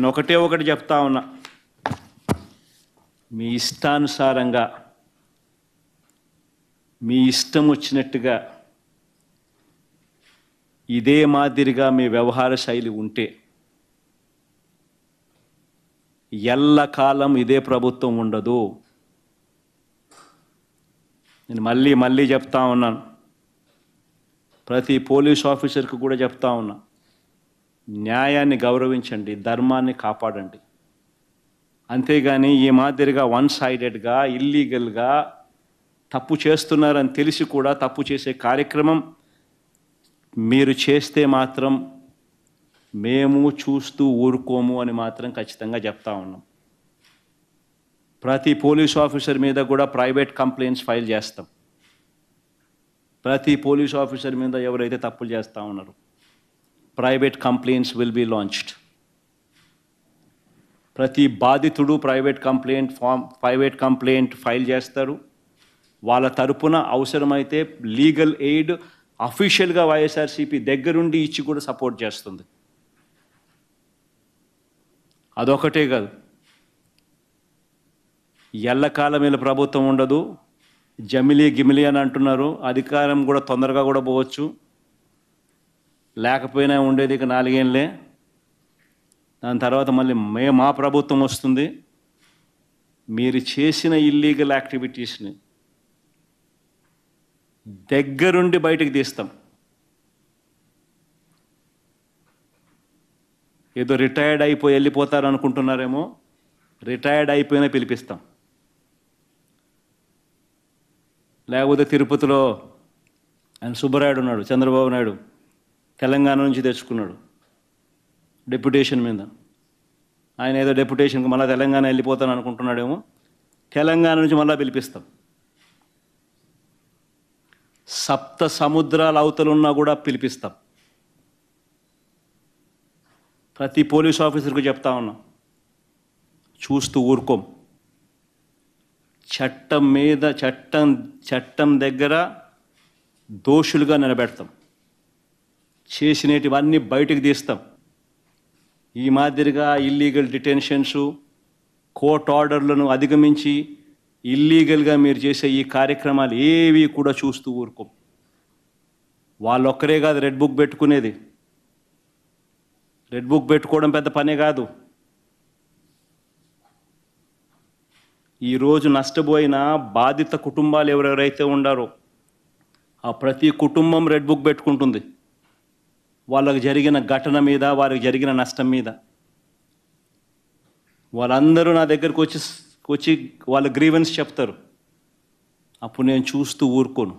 నేను ఒకటి చెప్తా ఉన్నా, మీ ఇష్టానుసారంగా మీ ఇష్టం వచ్చినట్టుగా ఇదే మాదిరిగా మీ వ్యవహార శైలి ఉంటే ఎల్లకాలం ఇదే ప్రభుత్వం ఉండదు. నేను మళ్ళీ చెప్తా ఉన్నాను, ప్రతి పోలీస్ ఆఫీసర్కి కూడా చెప్తా ఉన్నా, న్యాయాన్ని గౌరవించండి, ధర్మాన్ని కాపాడండి. అంతేగాని ఈ మాదిరిగా వన్ సైడెడ్గా ఇల్లీగల్గా తప్పు చేస్తున్నారని తెలిసి కూడా తప్పు చేసే కార్యక్రమం మీరు చేస్తే మాత్రం మేము చూస్తూ ఊరుకోము అని మాత్రం ఖచ్చితంగా చెప్తా ఉన్నాం. ప్రతి పోలీస్ ఆఫీసర్ మీద కూడా ప్రైవేట్ కంప్లైంట్స్ ఫైల్ చేస్తాం. ప్రతి పోలీస్ ఆఫీసర్ మీద ఎవరైతే తప్పులు చేస్తూ ఉన్నారో private complaints will be launched. ప్రతి బాధితుడు ప్రైవేట్ కంప్లైంట్ ఫైల్ చేస్తారు. వాళ్ళ తరపున అవసరమైతే లీగల్ ఎయిడ్ అఫీషియల్గా వైఎస్ఆర్సీపీ దగ్గరుండి ఇచ్చి కూడా సపోర్ట్ చేస్తుంది. అదొకటే కాదు, ఎల్లకాలం వీళ్ళ ప్రభుత్వం ఉండదు. గిమిలి అని అంటున్నారు, అధికారం కూడా తొందరగా కూడా పోవచ్చు, లేకపోయినా ఉండేది ఇక 4 ఏళ్ళే. దాని తర్వాత మళ్ళీ మా ప్రభుత్వం వస్తుంది. మీరు చేసిన ఇల్లీగల్ యాక్టివిటీస్ని దగ్గరుండి బయటికి తీస్తాం. ఏదో రిటైర్డ్ అయిపోయి వెళ్ళిపోతారు అనుకుంటున్నారేమో, రిటైర్డ్ అయిపోయినా పిలిపిస్తాం. లేకపోతే తిరుపతిలో ఆయన సుబ్బరాయుడు ఉన్నాడు, చంద్రబాబు నాయుడు తెలంగాణ నుంచి తెచ్చుకున్నాడు డెప్యుటేషన్ మీద. ఆయన ఏదో డెప్యుటేషన్కి మళ్ళీ తెలంగాణ వెళ్ళిపోతాను అనుకుంటున్నాడేమో, తెలంగాణ నుంచి మళ్ళీ పిలిపిస్తాం. 7 సముద్రాల అవతలున్నా కూడా పిలిపిస్తాం. ప్రతి పోలీస్ ఆఫీసర్కి చెప్తా ఉన్నాం, చూస్తూ ఊరుకోం. చట్టం దగ్గర దోషులుగా నిలబెడతాం. చేసినటివన్నీ బయటకు తీస్తాం. ఈ మాదిరిగా ఇల్లీగల్ డిటెన్షన్స్, కోర్ట్ ఆర్డర్లను అధిగమించి ఇల్లీగల్గా మీరు చేసే ఈ కార్యక్రమాలు ఏవి కూడా చూస్తూ ఊరుకోం. వాళ్ళొక్కరే కాదు రెడ్ బుక్ పెట్టుకునేది. రెడ్ బుక్ పెట్టుకోవడం పెద్ద పనే కాదు. ఈరోజు నష్టపోయిన బాధిత కుటుంబాలు ఎవరెవరైతే ఉండారో ఆ ప్రతి కుటుంబం రెడ్ బుక్ పెట్టుకుంటుంది. వాళ్ళకు జరిగిన ఘటన మీద, వారికి జరిగిన నష్టం మీద. వాళ్ళందరూ నా దగ్గరకు వచ్చి వాళ్ళ గ్రీవెన్స్ చెప్తారు. అప్పుడు నేను చూస్తూ ఊరుకోను.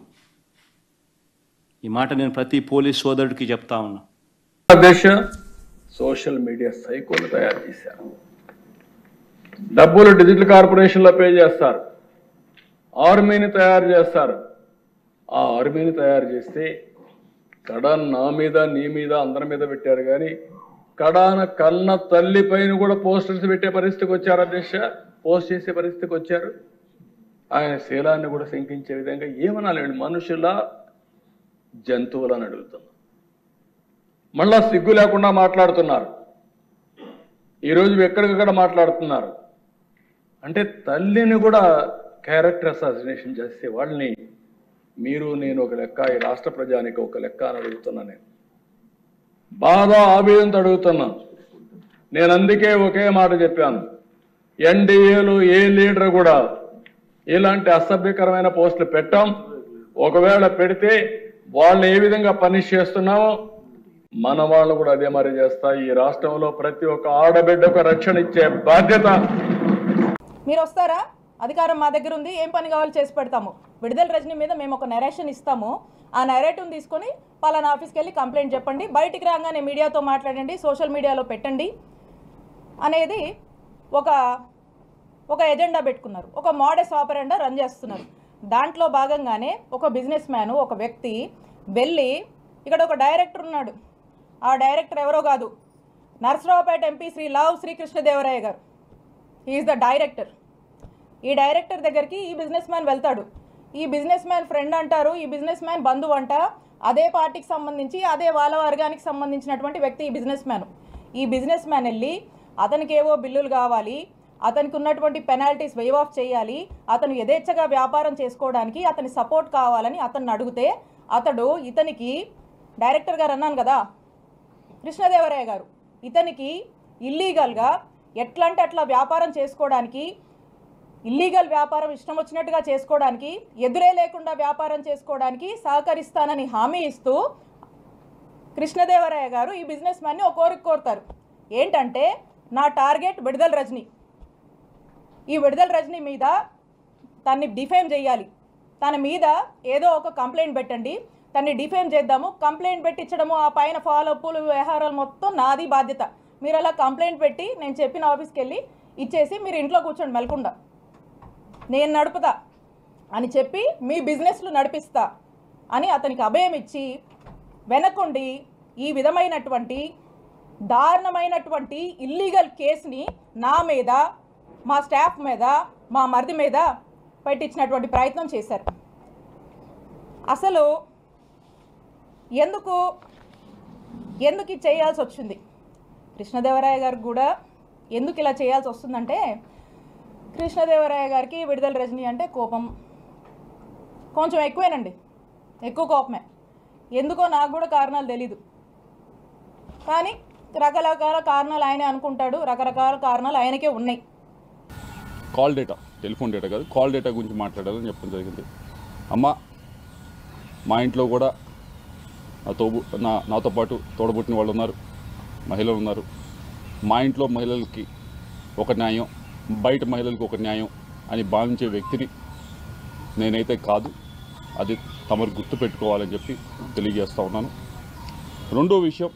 ఈ మాట నేను ప్రతి పోలీస్ సోదరుడికి చెప్తా ఉన్నా. సోషల్ మీడియా సైకోలు తయారు చేశారు. డబ్బులు డిజిటల్ కార్పొరేషన్లో పే చేస్తారు, ఆర్మీని తయారు చేస్తారు. ఆ ఆర్మీని తయారు చేస్తే కడాన్ నా మీద, నీ మీద, అందరి మీద పెట్టారు. కానీ కడాన కన్న తల్లి పైన కూడా పోస్టర్స్ పెట్టే పరిస్థితికి వచ్చారు. అధ్యక్ష, పోస్ట్ చేసే పరిస్థితికి వచ్చారు. ఆయన శీలాన్ని కూడా శంకించే విధంగా ఏమనాలండి, మనుషుల జంతువులని అడుగుతున్నారు. మళ్ళా సిగ్గు లేకుండా మాట్లాడుతున్నారు. ఈరోజు ఎక్కడికక్కడ మాట్లాడుతున్నారు. అంటే తల్లిని కూడా క్యారెక్టర్ అసాసినేషన్ చేస్తే వాళ్ళని మీరు, నేను ఒక లెక్క, ఈ రాష్ట్ర ప్రజానికి ఒక లెక్క అని అడుగుతున్నా. నేను బాగా ఆవేదనతో అడుగుతున్నాను. నేను అందుకే ఒకే మాట చెప్పాను, ఎన్డీఏలో ఏ లీడర్ కూడా ఇలాంటి అసభ్యకరమైన పోస్టులు పెట్టాం. ఒకవేళ పెడితే వాళ్ళు ఏ విధంగా పనిష్ చేస్తున్నామో మన వాళ్ళు కూడా అదే మరి చేస్తా. ఈ రాష్ట్రంలో ప్రతి ఒక్క ఆడబిడ్డకు రక్షణ ఇచ్చే బాధ్యత. మీరు వస్తారా? అధికారం మా దగ్గర ఉంది, ఏం పని కావాలో చేసి పెడతాము. విడుదల రజనీ మీద మేము ఒక నెరేషన్ ఇస్తాము. ఆ నెరేటివ్ని తీసుకొని పలానా ఆఫీస్కి వెళ్ళి కంప్లైంట్ చెప్పండి, బయటికి రాగానే మీడియాతో మాట్లాడండి, సోషల్ మీడియాలో పెట్టండి అనేది ఒక ఎజెండా పెట్టుకున్నారు. ఒక మోడస్ ఆపరెండా రన్ చేస్తున్నారు. దాంట్లో భాగంగానే ఒక బిజినెస్ మ్యాన్, ఒక వ్యక్తి వెళ్ళి, ఇక్కడ ఒక డైరెక్టర్ ఉన్నాడు. ఆ డైరెక్టర్ ఎవరో కాదు, నర్సరావుపేట ఎంపీ శ్రీ లావ్ శ్రీకృష్ణదేవరాయ గారు. Is the director. ఈ డైరెక్టర్ దగ్గరికి ఈ బిజినెస్ మ్యాన్ వెళ్తాడు. ఈ బిజినెస్ మ్యాన్ ఫ్రెండ్ అంటారు, ఈ బిజినెస్ మ్యాన్ బంధువు అంట. అదే పార్టీకి సంబంధించి, అదే వాళ్ళ వర్గానికి సంబంధించినటువంటి వ్యక్తి ఈ బిజినెస్ మ్యాన్. ఈ బిజినెస్ మ్యాన్ వెళ్ళి అతనికి ఏవో బిల్లులు కావాలి, అతనికి ఉన్నటువంటి పెనాల్టీస్ వేవ్ ఆఫ్ చేయాలి, అతను యథేచ్ఛగా వ్యాపారం చేసుకోవడానికి అతని సపోర్ట్ కావాలని అతన్ని అడిగితే అతడు ఇతనికి డైరెక్టర్ గారు అన్నాను కదా కృష్ణదేవరాయ గారు ఇతనికి ఇల్లీగల్గా ఎట్లా అంటే అట్లా వ్యాపారం చేసుకోవడానికి, ఇల్లీగల్ వ్యాపారం ఇష్టం వచ్చినట్టుగా చేసుకోవడానికి, ఎదురే లేకుండా వ్యాపారం చేసుకోవడానికి సహకరిస్తానని హామీ ఇస్తూ కృష్ణదేవరాయ గారు ఈ బిజినెస్ మ్యాన్ని ఒక కోరిక కోరుతారు. ఏంటంటే నా టార్గెట్ విడుదల రజని, ఈ విడుదల రజని మీద తన్ని డిఫేమ్ చేయాలి, తన మీద ఏదో ఒక కంప్లైంట్ పెట్టండి, తన్ని డిఫేమ్ చేద్దాము, కంప్లైంట్ పెట్టించడము, ఆ పైన ఫాలోఅప్లు వ్యవహారాలు మొత్తం నాది బాధ్యత, మీరు అలా కంప్లైంట్ పెట్టి నేను చెప్పిన ఆఫీస్కి వెళ్ళి ఇచ్చేసి మీరు ఇంట్లో కూర్చోండి మెలకుండా, నేను నడుపుతా అని చెప్పి మీ బిజినెస్లు నడిపిస్తా అని అతనికి అభయం ఇచ్చి వెనకుండి ఈ విధమైనటువంటి దారుణమైనటువంటి ఇల్లీగల్ కేసుని నా మీద, మా స్టాఫ్ మీద, మా మరిది మీద పెట్టించినటువంటి ప్రయత్నం చేశారు. అసలు ఎందుకు ఇది చేయాల్సి వచ్చింది, కృష్ణదేవరాయ గారికి కూడా ఎందుకు ఇలా చేయాల్సి వస్తుందంటే, కృష్ణదేవరాయ గారికి విడుదల రజని అంటే కోపం కొంచెం ఎక్కువేనండి, ఎక్కువ కోపమే. ఎందుకో నాకు కూడా కారణాలు తెలీదు, కానీ రకరకాల కారణాలు ఆయనే అనుకుంటాడు, రకరకాల కారణాలు ఆయనకే ఉన్నాయి. కాల్ డేటా, టెలిఫోన్ డేటా కాదు, కాల్ డేటా గురించి మాట్లాడాలని చెప్పడం జరిగింది. అమ్మ, మా ఇంట్లో కూడా నాతో పాటు తోడబుట్టిన వాళ్ళు ఉన్నారు, మహిళలు ఉన్నారు. మా ఇంట్లో మహిళలకి ఒక న్యాయం, బయట మహిళలకు ఒక న్యాయం అని భావించే వ్యక్తిని నేనైతే కాదు. అది తమరు గుర్తుపెట్టుకోవాలని చెప్పి తెలియజేస్తూ ఉన్నాను. రెండో విషయం,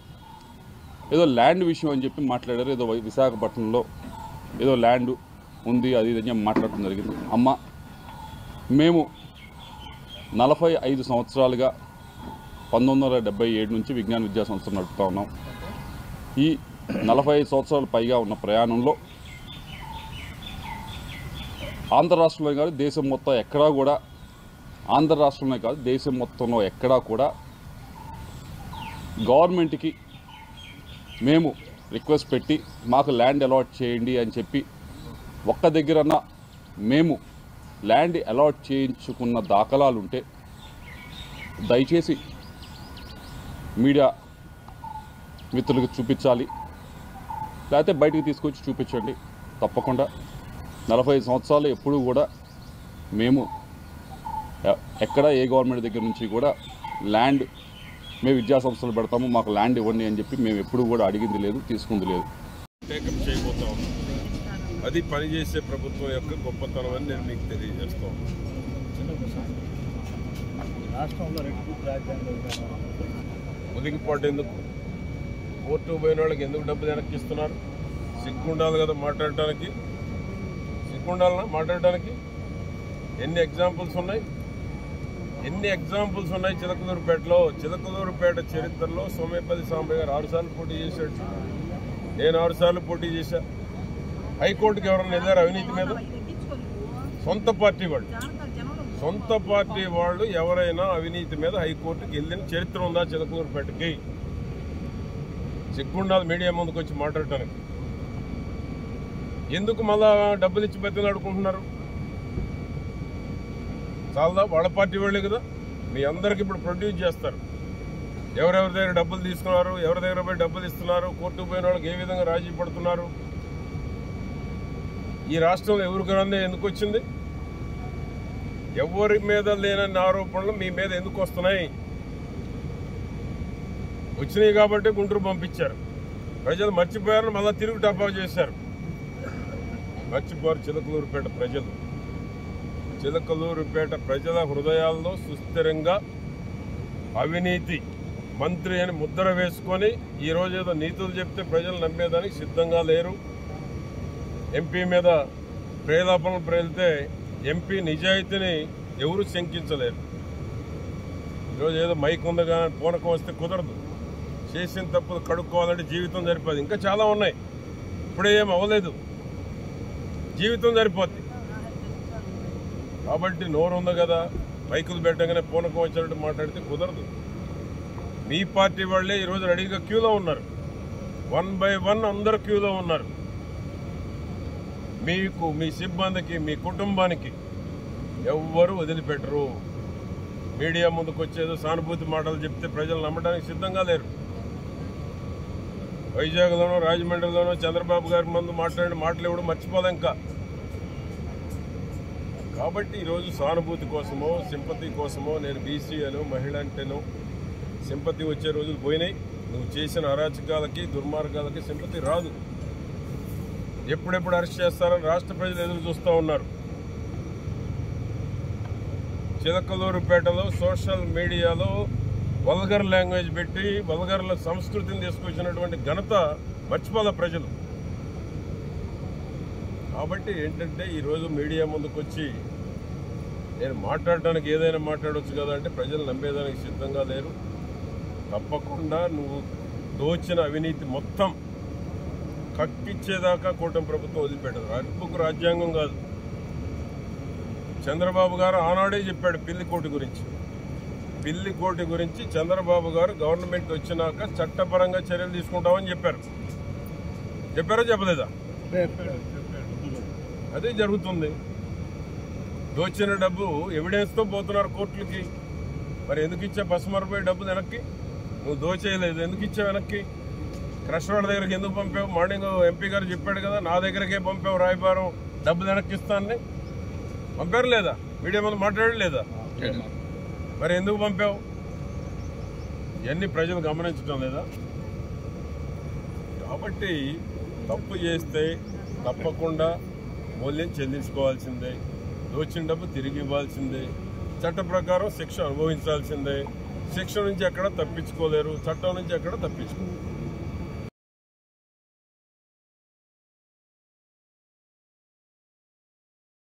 ఏదో ల్యాండ్ విషయం అని చెప్పి మాట్లాడారు. ఏదో విశాఖపట్నంలో ఏదో ల్యాండ్ ఉంది అది ఇది అని మాట్లాడటం జరిగింది. అమ్మ, మేము 45 సంవత్సరాలుగా 1977 నుంచి విజ్ఞాన విద్యా సంస్థ నడుపుతూ ఉన్నాం. ఈ 45 సంవత్సరాల పైగా ఉన్న ప్రయాణంలో ఆంధ్ర రాష్ట్రంలో కాదు దేశం మొత్తం ఎక్కడా కూడా, ఆంధ్ర రాష్ట్రంలో కాదు దేశం మొత్తంలో ఎక్కడా కూడా గవర్నమెంట్కి మేము రిక్వెస్ట్ పెట్టి మాకు ల్యాండ్ అలాట్ చేయండి అని చెప్పి ఒక్క దగ్గరన్నా మేము ల్యాండ్ అలాట్ చేయించుకున్న దాఖలాలు ఉంటే దయచేసి మీడియా మిత్రులకు చూపించాలి, లేకపోతే బయటికి తీసుకొచ్చి చూపించండి. తప్పకుండా 45 సంవత్సరాలు ఎప్పుడూ కూడా మేము ఎక్కడ ఏ గవర్నమెంట్ దగ్గర నుంచి కూడా ల్యాండ్ మేము విద్యా సంస్థలు పెడతాము, మాకు ల్యాండ్ ఇవ్వండి అని చెప్పి మేము ఎప్పుడూ కూడా అడిగింది లేదు, తీసుకుంది లేదు. టేకప్ చేయబోతాం. అది పనిచేసే ప్రభుత్వం యొక్క గొప్పతనం అని నేను మీకు తెలియజేస్తాను. ఉదిగిపాటు ఎందుకు, కోర్టు పోయిన వాళ్ళకి ఎందుకు డబ్బులు వెనక్కిస్తున్నారు? సిగ్గుండాలి కదా మాట్లాడటానికి, సిగ్గుండాలన్నా మాట్లాడటానికి. ఎన్ని ఎగ్జాంపుల్స్ ఉన్నాయి చిలకలూరుపేటలో. చిలకలూరుపేట చరిత్రలో సోమేపల్లి సాంబయ్య గారు 6 సార్లు పోటీ చేశాడు, నేను 6 సార్లు పోటీ చేశా. హైకోర్టుకి ఎవరైనా వెళ్ళారు అవినీతి మీద? సొంత పార్టీ వాళ్ళు ఎవరైనా అవినీతి మీద హైకోర్టుకి వెళ్ళిన చరిత్ర ఉందా చిలకలూరుపేటకి? సిగ్గుండాలి మీడియా ముందుకు వచ్చి మాట్లాడటానికి. ఎందుకు మళ్ళా డబ్బులు ఇచ్చి బతిని అడుకుంటున్నారు? చాలదా? వాళ్ళ పార్టీ వాళ్ళే కదా, మీ అందరికి ఇప్పుడు ప్రొడ్యూస్ చేస్తారు. ఎవరెవరి దగ్గర డబ్బులు తీసుకున్నారు, ఎవరి దగ్గర పోయి డబ్బులు ఇస్తున్నారు, కోర్టుకు పోయిన వాళ్ళకి ఏ విధంగా రాజీ పడుతున్నారు. ఈ రాష్ట్రంలో ఎవరికి రాందే ఎందుకు వచ్చింది? ఎవరి మీద లేనన్ని ఆరోపణలు మీ మీద ఎందుకు వస్తున్నాయి? వచ్చినాయి కాబట్టి గుంటూరు పంపించారు. ప్రజలు మర్చిపోయారని మళ్ళీ తిరుగు టపా చేశారు. మర్చిపోయారు చిలకలూరుపేట ప్రజలు. చిలకలూరుపేట ప్రజల హృదయాల్లో సుస్థిరంగా అవినీతి మంత్రి అని ముద్ర వేసుకొని ఈరోజు ఏదో నీతులు చెప్తే ప్రజలు నమ్మేదానికి సిద్ధంగా లేరు. ఎంపీ మీద ప్రేలాపనలు ప్రేలితే ఎంపీ నిజాయితీని ఎవరు శంకించలేరు. ఈరోజు ఏదో మైక్ ఉందగా పూనకం వస్తే కుదరదు. చేసిన తప్పులు కడుక్కోవాలంటే జీవితం సరిపోదు. ఇంకా చాలా ఉన్నాయి, ఇప్పుడే ఏం అవ్వలేదు, జీవితం సరిపోద్ది. కాబట్టి నోరు ఉంది కదా, మైకులు పెట్టగానే పూనకం వచ్చినట్టు మాట్లాడితే కుదరదు. మీ పార్టీ వాళ్ళే ఈరోజు రెడీగా క్యూలో ఉన్నారు, 1 by 1 అందరూ క్యూలో ఉన్నారు. మీకు, మీ సిబ్బందికి, మీ కుటుంబానికి ఎవ్వరూ వదిలిపెట్టరు. మీడియా ముందుకు వచ్చేదో సానుభూతి మాటలు చెప్తే ప్రజలు నమ్మడానికి సిద్ధంగా లేరు. వైజాగ్లోనో రాజమండ్రిలోనో చంద్రబాబు గారి ముందు మాట్లాడిన మాటలు ఎవడు మర్చిపోలే ఇంకా. కాబట్టి ఈరోజు సానుభూతి కోసమో సింపతి కోసమో నేను బీసీ అనో మహిళ అంటేనో సింపతి వచ్చే రోజులు పోయినాయి. నువ్వు చేసిన అరాచకాలకి దుర్మార్గాలకి సింపతి రాదు. ఎప్పుడెప్పుడు అరెస్ట్ చేస్తారని రాష్ట్ర ప్రజలు ఎదురు చూస్తూ ఉన్నారు. చిలకలూరుపేటలో సోషల్ మీడియాలో వల్గర్ లాంగ్వేజ్ పెట్టి వల్గర్ల సంస్కృతిని తీసుకొచ్చినటువంటి ఘనత మర్చిపోలే ప్రజలు. కాబట్టి ఏంటంటే ఈరోజు మీడియా ముందుకు వచ్చి నేను మాట్లాడడానికి ఏదైనా మాట్లాడవచ్చు కదా అంటే ప్రజలు నమ్మేదానికి సిద్ధంగా లేరు. తప్పకుండా నువ్వు దోచిన అవినీతి మొత్తం కక్కిచ్చేదాకా కూటమి ప్రభుత్వం వదిలిపెట్టదు. అర్పుకు రాజ్యాంగం కాదు. చంద్రబాబు గారు ఆనాడే చెప్పాడు పిల్లికోటి గురించి. పిల్లికోటి గురించి చంద్రబాబు గారు గవర్నమెంట్ వచ్చినాక చట్టపరంగా చర్యలు తీసుకుంటామని చెప్పారు. చెప్పారో చెప్పలేదా? అదే జరుగుతుంది. దోచిన డబ్బు ఎవిడెన్స్తో పోతున్నారు కోర్టులకి. మరి ఎందుకు ఇచ్చా పసుమరపోయి డబ్బులు వెనక్కి? నువ్వు దోచేయలేదు, ఎందుకు ఇచ్చావు వెనక్కి? క్రషవాడ దగ్గరికి ఎందుకు పంపావు? మార్నింగ్ ఎంపీ గారు చెప్పాడు కదా, నా దగ్గరకే పంపావు రాయబారం డబ్బులు వెనక్కి ఇస్తానని. పంపారు లేదా? మీడియా ముందు మాట్లాడలేదా? మరి ఎందుకు పంపావు? ఇవన్నీ ప్రజలు గమనించడం లేదా? కాబట్టి తప్పు చేస్తే తప్పకుండా మూల్యం చెల్లించుకోవాల్సిందే. దోచిన డబ్బు తిరిగి ఇవ్వాల్సిందే. చట్ట ప్రకారం శిక్ష అనుభవించాల్సిందే. శిక్ష నుంచి ఎక్కడ తప్పించుకోలేరు, చట్టం నుంచి ఎక్కడ తప్పించుకోలేరు.